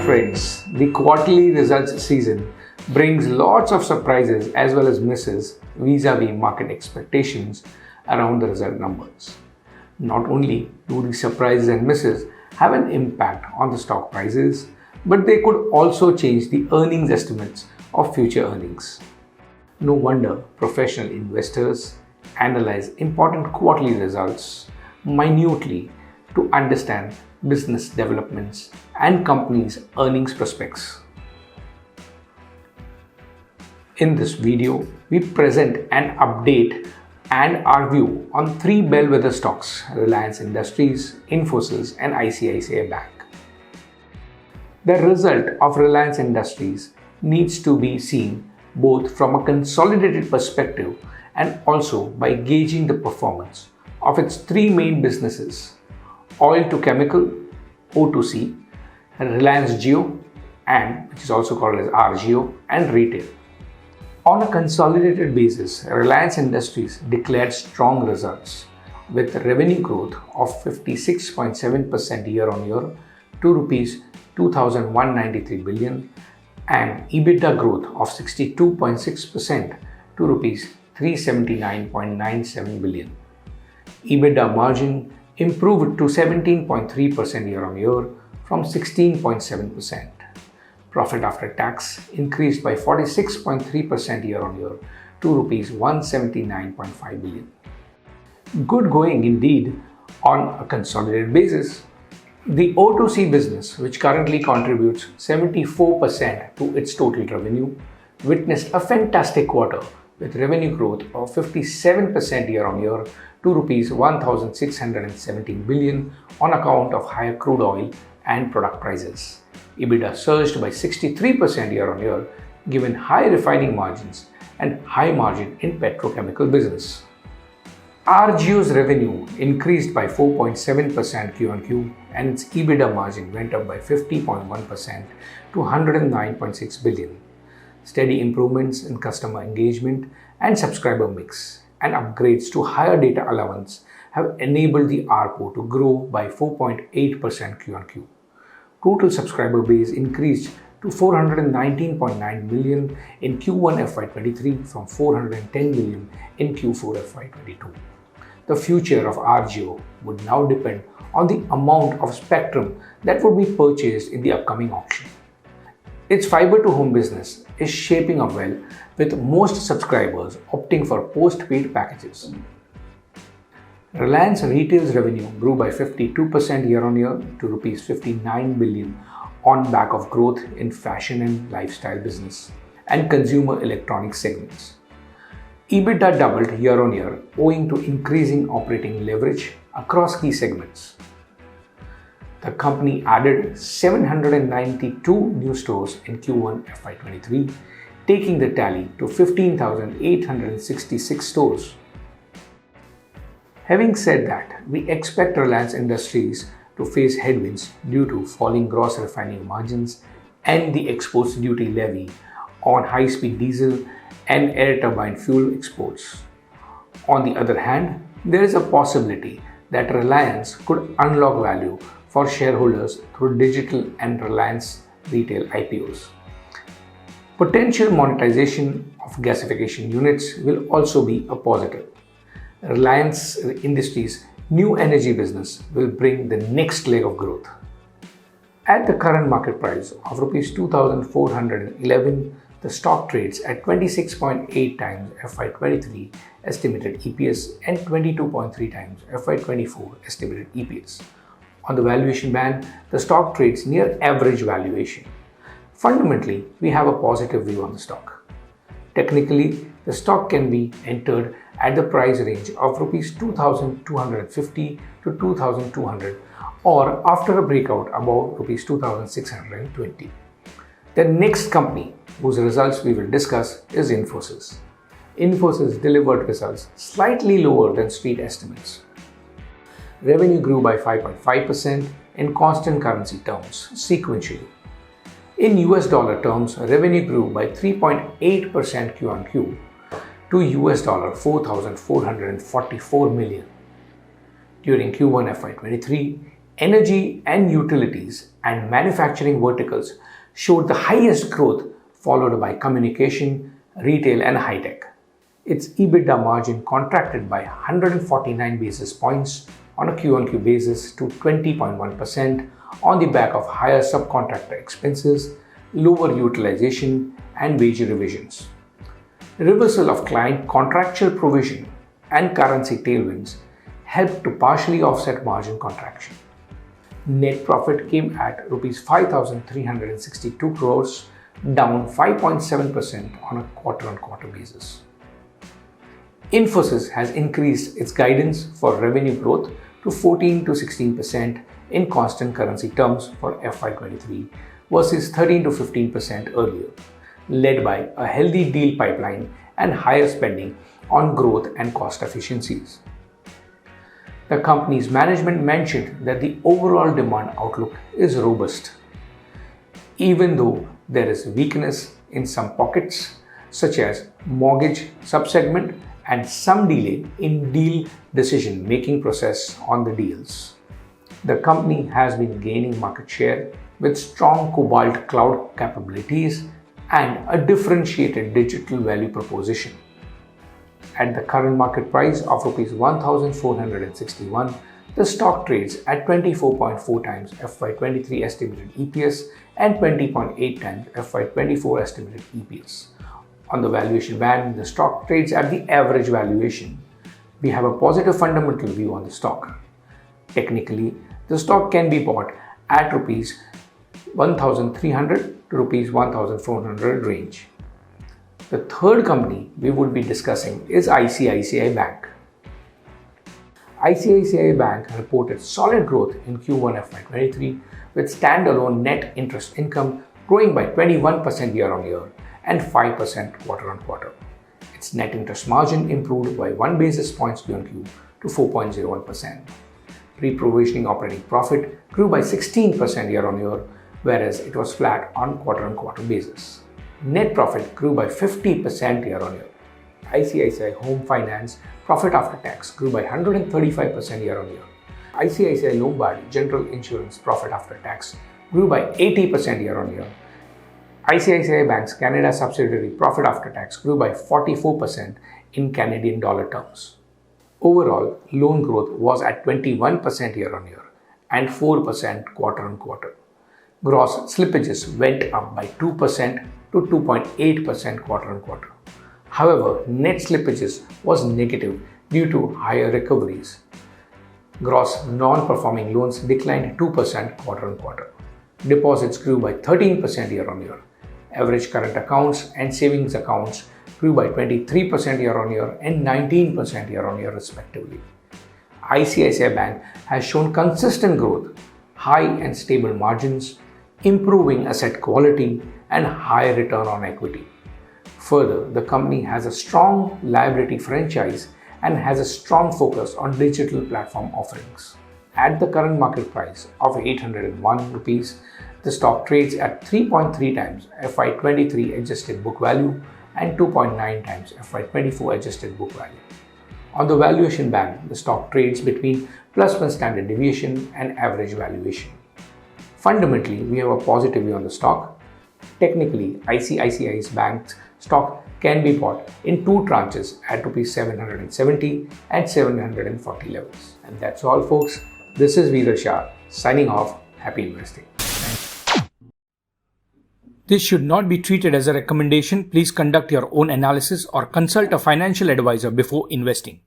friends, the quarterly results season brings lots of surprises as well as misses vis-a-vis market expectations around the result numbers. Not only do the surprises and misses have an impact on the stock prices, but they could also change the earnings estimates of future earnings. No wonder professional investors analyze important quarterly results minutely to understand business developments and companies' earnings prospects. In this video, we present an update and our view on three bellwether stocks: Reliance Industries, Infosys, and ICICI Bank. The result of Reliance Industries needs to be seen both from a consolidated perspective and also by gauging the performance of its three main businesses: oil to chemical, O2C, Reliance Jio, and which is also called as RGO, and retail. On a consolidated basis, Reliance Industries declared strong results with revenue growth of 56.7% year-on-year to Rs 2,193 billion and EBITDA growth of 62.6% to Rs 379.97 billion. EBITDA margin improved to 17.3% year-on-year from 16.7%. Profit after tax increased by 46.3% year-on-year to Rs 179.5 billion. Good going indeed on a consolidated basis. The O2C business, which currently contributes 74% to its total revenue, witnessed a fantastic quarter with revenue growth of 57% year-on-year to Rs 1,617 billion on account of higher crude oil and product prices. EBITDA surged by 63% year-on-year given high refining margins and high margin in petrochemical business. RGO's revenue increased by 4.7% Q-on-Q and its EBITDA margin went up by 50.1% to 109.6 billion. Steady improvements in customer engagement and subscriber mix and upgrades to higher data allowance have enabled the ARPU to grow by 4.8% Q-on-Q. Total subscriber base increased to 419.9 million in Q1 FY23 from 410 million in Q4 FY22. The future of RGO would now depend on the amount of spectrum that would be purchased in the upcoming auction. Its fiber to home business is shaping up well, with most subscribers opting for post-paid packages. Reliance Retail's revenue grew by 52% year-on-year to Rs 59 billion on back of growth in fashion and lifestyle business and consumer electronics segments. EBITDA doubled year-on-year owing to increasing operating leverage across key segments. The company added 792 new stores in Q1 FY23, taking the tally to 15,866 stores. Having said that, we expect Reliance Industries to face headwinds due to falling gross refining margins and the exports duty levy on high-speed diesel and air turbine fuel exports. On the other hand, there is a possibility that Reliance could unlock value for shareholders through digital and Reliance Retail IPOs. Potential monetization of gasification units will also be a positive. Reliance Industries' new energy business will bring the next leg of growth. At the current market price of Rs 2,411, the stock trades at 26.8 times FY23 estimated EPS and 22.3 times FY24 estimated EPS. On the valuation band, the stock trades near average valuation. Fundamentally, we have a positive view on the stock. Technically, the stock can be entered at the price range of Rs 2,250 to 2,200 or after a breakout above Rs 2,620. The next company whose results we will discuss is Infosys. Infosys delivered results slightly lower than street estimates. Revenue grew by 5.5% in constant currency terms sequentially. In US dollar terms, revenue grew by 3.8% Q-on-Q to $4,444 million. During Q1 FY23, energy and utilities and manufacturing verticals showed the highest growth, followed by communication, retail, and high tech. Its EBITDA margin contracted by 149 basis points on a Q-on-Q basis to 20.1% on the back of higher subcontractor expenses, lower utilization, and wage revisions. Reversal of client contractual provision and currency tailwinds helped to partially offset margin contraction. Net profit came at Rs 5,362 crores, down 5.7% on a quarter-on-quarter basis. Infosys has increased its guidance for revenue growth to 14 to 16% in constant currency terms for FY23 versus 13 to 15% earlier, led by a healthy deal pipeline and higher spending on growth and cost efficiencies. The company's management mentioned that the overall demand outlook is robust, even though there is weakness in some pockets such as mortgage subsegment and some delay in deal decision-making process on the deals. The company has been gaining market share with strong Cobalt cloud capabilities and a differentiated digital value proposition. At the current market price of Rs 1,461, the stock trades at 24.4 times FY23 estimated EPS and 20.8 times FY24 estimated EPS. On the valuation band, the stock trades at the average valuation. We have a positive fundamental view on the stock. Technically, the stock can be bought at Rs 1,300 to Rs 1,400 range. The third company we would be discussing is ICICI Bank. ICICI Bank reported solid growth in Q1 FY23 with standalone net interest income growing by 21% year-on-year and 5% quarter-on-quarter. Its net interest margin improved by 1 basis points Q-on-Q to 4.01%. Pre-provisioning operating profit grew by 16% year-on-year, whereas it was flat on quarter-on-quarter basis. Net profit grew by 50% year-on-year. ICICI Home Finance profit after tax grew by 135% year-on-year. ICICI Lombard General Insurance profit after tax grew by 80% year-on-year. ICICI Bank's Canada subsidiary profit after tax grew by 44% in Canadian dollar terms. Overall, loan growth was at 21% year-on-year and 4% quarter-on-quarter. Gross slippages went up by 2% to 2.8% quarter-on-quarter. However, net slippages was negative due to higher recoveries. Gross non-performing loans declined 2% quarter-on-quarter. Deposits grew by 13% year-on-year. Average current accounts and savings accounts grew by 23% year-on-year and 19% year-on-year respectively. ICICI Bank has shown consistent growth, high and stable margins, improving asset quality, and high return on equity. Further, the company has a strong liability franchise and has a strong focus on digital platform offerings. At the current market price of 801 rupees, the stock trades at 3.3 times FY23 adjusted book value and 2.9 times FY24 adjusted book value. On the valuation band, the stock trades between +1 standard deviation and average valuation. Fundamentally, we have a positive view on the stock. Technically, ICICI Bank's stock can be bought in two tranches at Rs 770 and 740 levels. And that's all, folks. This is Shah signing off. Happy investing. This should not be treated as a recommendation. Please conduct your own analysis or consult a financial advisor before investing.